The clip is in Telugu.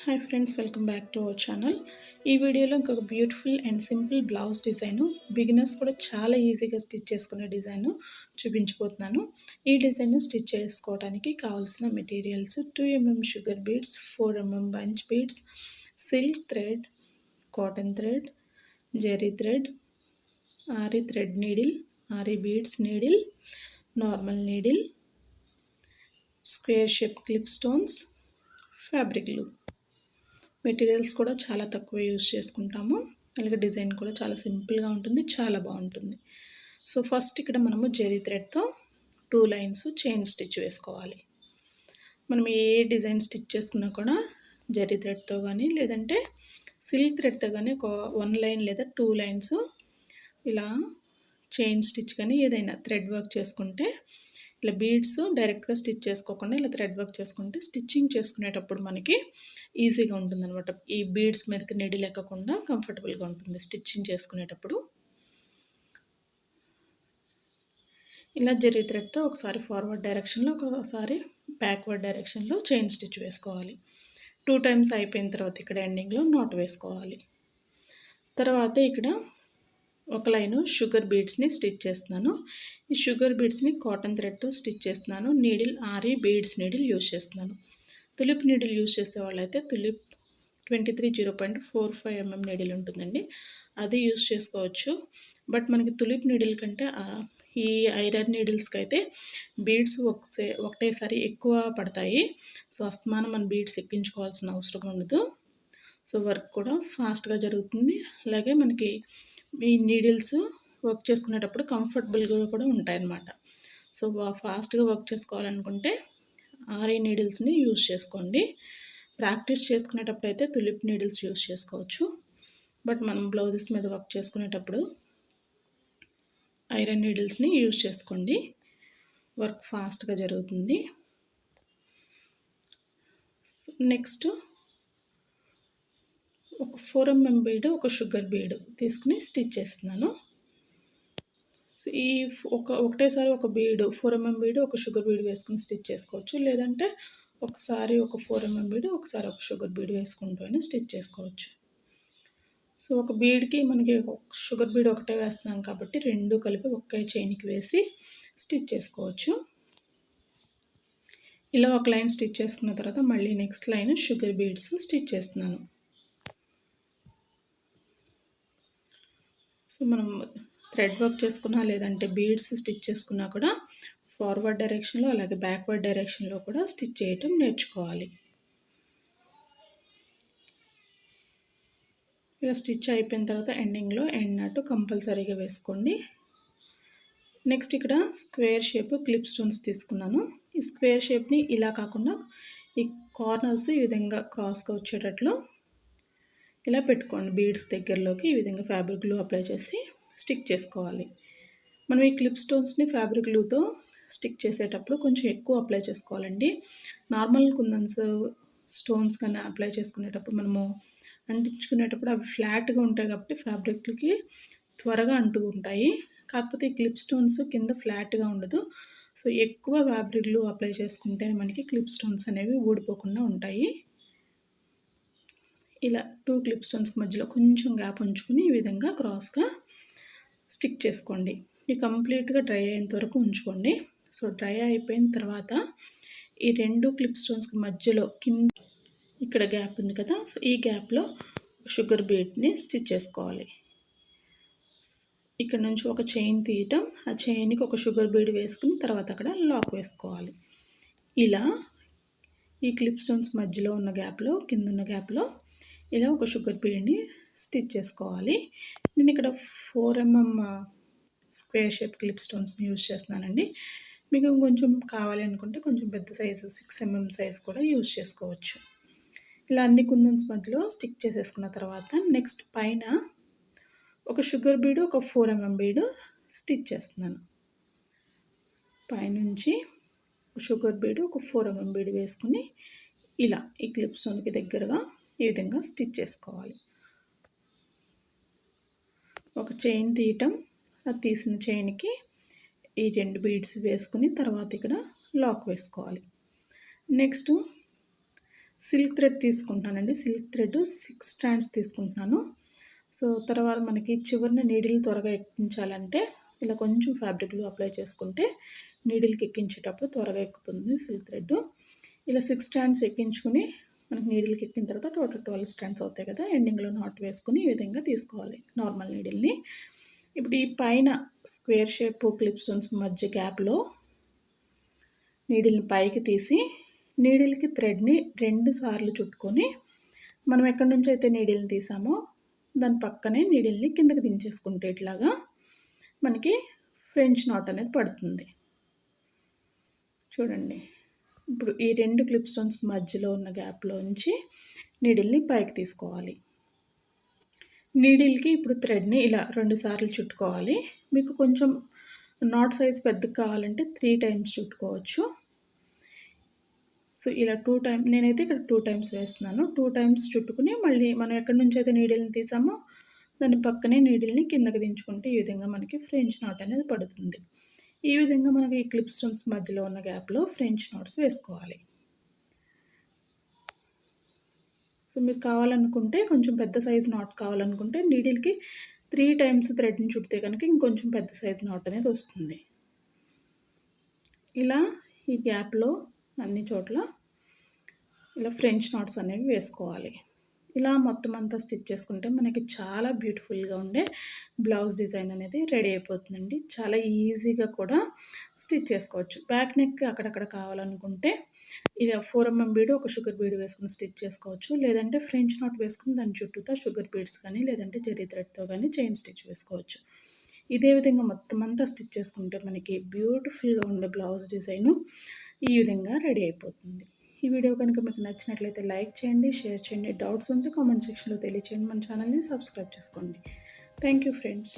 Hi friends, welcome back to our channel. ఈ వీడియోలో ఇంకొక beautiful and simple blouse design, beginners కూడా చాలా ఈజీగా స్టిచ్ చేసుకునే డిజైను చూపించబోతున్నాను. ఈ డిజైన్ స్టిచ్ చేసుకోవడానికి కావాల్సిన materials 2 mm sugar beads, 4 mm bunch beads, silk thread, cotton thread, zari thread, aari thread needle, aari beads needle, normal needle, square shape clip stones, fabric glue. Materials కూడా చాలా తక్కువ యూజ్ చేసుకుంటాము. అలాగే డిజైన్ కూడా చాలా సింపుల్గా ఉంటుంది, చాలా బాగుంటుంది. సో ఫస్ట్ ఇక్కడ మనము జెరీ థ్రెడ్తో 2 లైన్స్ చైన్ స్టిచ్ వేసుకోవాలి. మనం ఏ డిజైన్ స్టిచ్ చేసుకున్నా కూడా జెరీ థ్రెడ్తో కానీ లేదంటే సిల్క్ థ్రెడ్తో కానీ ఒక 1 లైన్ లేదా 2 లైన్స్ ఇలా చైన్ స్టిచ్ కానీ ఏదైనా థ్రెడ్ వర్క్ చేసుకుంటే, ఇలా బీడ్స్ డైరెక్ట్గా స్టిచ్ చేసుకోకుండా ఇలా థ్రెడ్ వర్క్ చేసుకుంటే స్టిచ్చింగ్ చేసుకునేటప్పుడు మనకి ఈజీగా ఉంటుంది అనమాట. ఈ బీడ్స్ మీదకి నీడిల్ ఎక్కకుండా కంఫర్టబుల్గా ఉంటుంది స్టిచ్చింగ్ చేసుకునేటప్పుడు. ఇలా జెరీ థ్రెడ్తో ఒకసారి ఫార్వర్డ్ డైరెక్షన్లో, ఒకసారి బ్యాక్వర్డ్ డైరెక్షన్లో చైన్ స్టిచ్ వేసుకోవాలి. 2 టైమ్స్ అయిపోయిన తర్వాత ఇక్కడ ఎండింగ్లో నాట్ వేసుకోవాలి. తర్వాత ఇక్కడ ఒక లైను షుగర్ బీడ్స్ని స్టిచ్ చేస్తున్నాను. ఈ షుగర్ బీడ్స్ని కాటన్ థ్రెడ్తో స్టిచ్ చేస్తున్నాను. Needle aari beads needle use చేస్తున్నాను. తులిప్ నీడిల్ యూజ్ చేసే వాళ్ళైతే తులిప్ 23 0.45 mm నీడిల్ ఉంటుందండి, అది యూజ్ చేసుకోవచ్చు. బట్ మనకి తులిప్ నీడిల్ కంటే ఈ ఐరన్ నీడిల్స్కి అయితే బీడ్స్ ఒకటేసారి ఎక్కువ పడతాయి. సో అస్తమానం మన బీడ్స్ ఎక్కించుకోవాల్సిన అవసరం ఉండదు. సో వర్క్ కూడా ఫాస్ట్గా జరుగుతుంది. అలాగే మనకి ఈ నీడిల్స్ వర్క్ చేసుకునేటప్పుడు కంఫర్టబుల్గా కూడా ఉంటాయన్నమాట. సో ఫాస్ట్గా వర్క్ చేసుకోవాలనుకుంటే ఆరి నీడిల్స్ని యూజ్ చేసుకోండి. ప్రాక్టీస్ చేసుకునేటప్పుడు అయితే తులిప్ నీడిల్స్ యూజ్ చేసుకోవచ్చు. బట్ మనం బ్లౌజెస్ మీద వర్క్ చేసుకునేటప్పుడు ఐరన్ నీడిల్స్ని యూజ్ చేసుకోండి, వర్క్ ఫాస్ట్గా జరుగుతుంది. నెక్స్ట్ ఒక 4 mm బీడ్, ఒక షుగర్ బీడ్ తీసుకుని స్టిచ్ చేస్తున్నాను. సో ఈ ఒకటేసారి ఒక బీడు 4 mm బీడ్, ఒక షుగర్ బీడ్ వేసుకుని స్టిచ్ చేసుకోవచ్చు. లేదంటే ఒకసారి ఒక 4 mm బీడ్, ఒకసారి ఒక షుగర్ బీడ్ వేసుకుంటూ అయినా స్టిచ్ చేసుకోవచ్చు. సో ఒక బీడ్కి మనకి షుగర్ బీడ్ ఒకటే వేస్తున్నాం కాబట్టి 2 కలిపి ఒకే చైన్కి వేసి స్టిచ్ చేసుకోవచ్చు. ఇలా ఒక లైన్ స్టిచ్ చేసుకున్న తర్వాత మళ్ళీ next line sugar beads stitch చేస్తున్నాను. సో మనం థ్రెడ్ వర్క్ చేసుకున్నా లేదంటే బీడ్స్ స్టిచ్ చేసుకున్నా కూడా ఫార్వర్డ్ డైరెక్షన్లో అలాగే బ్యాక్వర్డ్ డైరెక్షన్లో కూడా స్టిచ్ చేయటం నేర్చుకోవాలి. ఇలా స్టిచ్ అయిపోయిన తర్వాత ఎండింగ్లో ఎండ్ నాట్ కంపల్సరీగా వేసుకోండి. నెక్స్ట్ ఇక్కడ స్క్వేర్ షేప్ క్లిప్ స్టోన్స్ తీసుకున్నాను. ఈ స్క్వేర్ షేప్ని ఇలా కాకుండా ఈ కార్నర్స్ ఈ విధంగా క్రాస్గా వచ్చేటట్లు ఇలా పెట్టుకోండి. బీడ్స్ దగ్గరలోకి ఈ విధంగా ఫ్యాబ్రిక్ గ్లూ అప్లై చేసి స్టిక్ చేసుకోవాలి. మనం ఈ క్లిప్ స్టోన్స్ని ఫ్యాబ్రిక్ గ్లూతో స్టిక్ చేసేటప్పుడు కొంచెం ఎక్కువ అప్లై చేసుకోవాలండి. నార్మల్ కుందన్స్ స్టోన్స్ కానీ అప్లై చేసుకునేటప్పుడు మనము అంటించుకునేటప్పుడు అవి ఫ్లాట్గా ఉంటాయి కాబట్టి ఫ్యాబ్రిక్లకి త్వరగా అంటుకుంటాయి. కాకపోతే ఈ క్లిప్ స్టోన్స్ కింద ఫ్లాట్గా ఉండదు. సో ఎక్కువ ఫ్యాబ్రిక్ గ్లూ అప్లై చేసుకుంటే మనకి క్లిప్ స్టోన్స్ అనేవి ఊడిపోకుండా ఉంటాయి. ఇలా 2 క్లిప్ స్టోన్స్ మధ్యలో కొంచెం గ్యాప్ ఉంచుకుని ఈ విధంగా క్రాస్గా స్టిక్ చేసుకోండి. ఇది కంప్లీట్గా డ్రై అయ్యేంత వరకు ఉంచుకోండి. సో డ్రై అయిపోయిన తర్వాత ఈ 2 క్లిప్ స్టోన్స్కి మధ్యలో కింద ఇక్కడ గ్యాప్ ఉంది కదా, సో ఈ గ్యాప్లో షుగర్ బీడ్ని స్టిచ్ చేసుకోవాలి. ఇక్కడ నుంచి ఒక చైన్ తీయటం, ఆ చైన్కి ఒక షుగర్ బీడ్ వేసుకుని తర్వాత అక్కడ లాక్ వేసుకోవాలి. ఇలా ఈ క్లిప్ స్టోన్స్ మధ్యలో ఉన్న గ్యాప్లో, కింద ఉన్న గ్యాప్లో ఇలా ఒక షుగర్ బీడ్ని స్టిచ్ చేసుకోవాలి. నేను ఇక్కడ 4 mm స్క్వేర్ షేప్ క్లిప్ స్టోన్స్ని యూజ్ చేస్తున్నానండి. మీకు కొంచెం కావాలి అనుకుంటే కొంచెం పెద్ద సైజు 6 mm సైజ్ కూడా యూజ్ చేసుకోవచ్చు. ఇలా అన్ని కుందన్స్ మధ్యలో స్టిక్ చేసేసుకున్న తర్వాత నెక్స్ట్ పైన ఒక షుగర్ బీడు, ఒక 4 mm బీడు స్టిచ్ చేస్తున్నాను. పైనుంచి షుగర్ బీడు, ఒక 4 mm బీడు వేసుకుని ఇలా ఈ క్లిప్ స్టోన్కి దగ్గరగా ఈ విధంగా స్టిచ్ చేసుకోవాలి. ఒక చైన్ తీయటం, ఆ తీసిన చైన్కి ఈ 2 బీడ్స్ వేసుకుని తర్వాత ఇక్కడ లాక్ వేసుకోవాలి. నెక్స్ట్ సిల్క్ థ్రెడ్ తీసుకుంటున్నానండి. సిల్క్ థ్రెడ్ 6 స్ట్రాండ్స్ తీసుకుంటున్నాను. సో తర్వాత మనకి చివరిన నీడిల్ త్వరగా ఎక్కించాలంటే ఇలా కొంచెం ఫ్యాబ్రిక్ గ్లూ అప్లై చేసుకుంటే నీడిల్కి ఎక్కించేటప్పుడు త్వరగా ఎక్కుతుంది సిల్క్ థ్రెడ్. ఇలా 6 స్ట్రాండ్స్ ఎక్కించుకుని మనకి నీడిల్కి ఎక్కిన తర్వాత టోటల్ 12 స్ట్రాండ్స్ అవుతాయి కదా. ఎండింగ్లో నాట్ వేసుకుని ఈ విధంగా తీసుకోవాలి నార్మల్ నీడిల్ని. ఇప్పుడు ఈ పైన స్క్వేర్ షేప్ క్లిప్ స్టోన్స్ మధ్య గ్యాప్లో నీడిల్ని పైకి తీసి నీడిల్కి థ్రెడ్ని 2 సార్లు చుట్టుకొని మనం ఎక్కడి నుంచి అయితే నీడిల్ని తీసామో దాని పక్కనే నీడిల్ని కిందకి దించేసుకుంటే ఇట్లాగా మనకి ఫ్రెంచ్ నాట్ అనేది పడుతుంది. చూడండి, ఇప్పుడు ఈ 2 క్లిప్ స్టోన్స్ మధ్యలో ఉన్న గ్యాప్లో నుంచి నీడిల్ని పైకి తీసుకోవాలి. నీడిల్కి ఇప్పుడు థ్రెడ్ని ఇలా 2 సార్లు చుట్టుకోవాలి. మీకు కొంచెం నాట్ సైజ్ పెద్దగా కావాలంటే 3 టైమ్స్ చుట్టుకోవచ్చు. సో ఇలా 2 టైమ్స్, నేనైతే ఇక్కడ 2 టైమ్స్ వేస్తున్నాను. 2 టైమ్స్ చుట్టుకుని మళ్ళీ మనం ఎక్కడి నుంచి అయితే నీడిల్ని తీసామో దాని పక్కనే నీడిల్ని కిందకి దించుకుంటే ఈ విధంగా మనకి ఫ్రెంచ్ నాట్ అనేది పడుతుంది. ఈ విధంగా మనకి ఈ క్లిప్ స్టోన్స్ మధ్యలో ఉన్న గ్యాప్లో ఫ్రెంచ్ నాట్స్ వేసుకోవాలి. సో మీరు కావాలనుకుంటే కొంచెం పెద్ద సైజ్ నాట్ కావాలనుకుంటే నీడిల్కి 3 టైమ్స్ థ్రెడ్ని చుడితే కనుక ఇంకొంచెం పెద్ద సైజ్ నాట్ అనేది వస్తుంది. ఇలా ఈ గ్యాప్లో అన్ని చోట్ల ఇలా ఫ్రెంచ్ నాట్స్ అనేవి వేసుకోవాలి. ఇలా మొత్తం అంతా స్టిచ్ చేసుకుంటే మనకి చాలా బ్యూటిఫుల్గా ఉండే బ్లౌజ్ డిజైన్ అనేది రెడీ అయిపోతుందండి. చాలా ఈజీగా కూడా స్టిచ్ చేసుకోవచ్చు. బ్యాక్ నెక్ అక్కడక్కడ కావాలనుకుంటే ఇలా 4mm బీడు ఒక షుగర్ బీడ్ వేసుకుని స్టిచ్ చేసుకోవచ్చు. లేదంటే ఫ్రెంచ్ నాట్ వేసుకుని దాని చుట్టూతో షుగర్ బీడ్స్ కానీ లేదంటే జరీ థ్రెడ్తో కానీ చైన్ స్టిచ్ వేసుకోవచ్చు. ఇదే విధంగా మొత్తం అంతా స్టిచ్ చేసుకుంటే మనకి బ్యూటిఫుల్గా ఉండే బ్లౌజ్ డిజైను ఈ విధంగా రెడీ అయిపోతుంది. ఈ వీడియో కనుక మీకు నచ్చినట్లయితే లైక్ చేయండి, షేర్ చేయండి. డౌట్స్ ఉంటే కామెంట్ సెక్షన్లో తెలియచేయండి. మన ఛానల్ని సబ్స్క్రైబ్ చేసుకోండి. Thank you friends.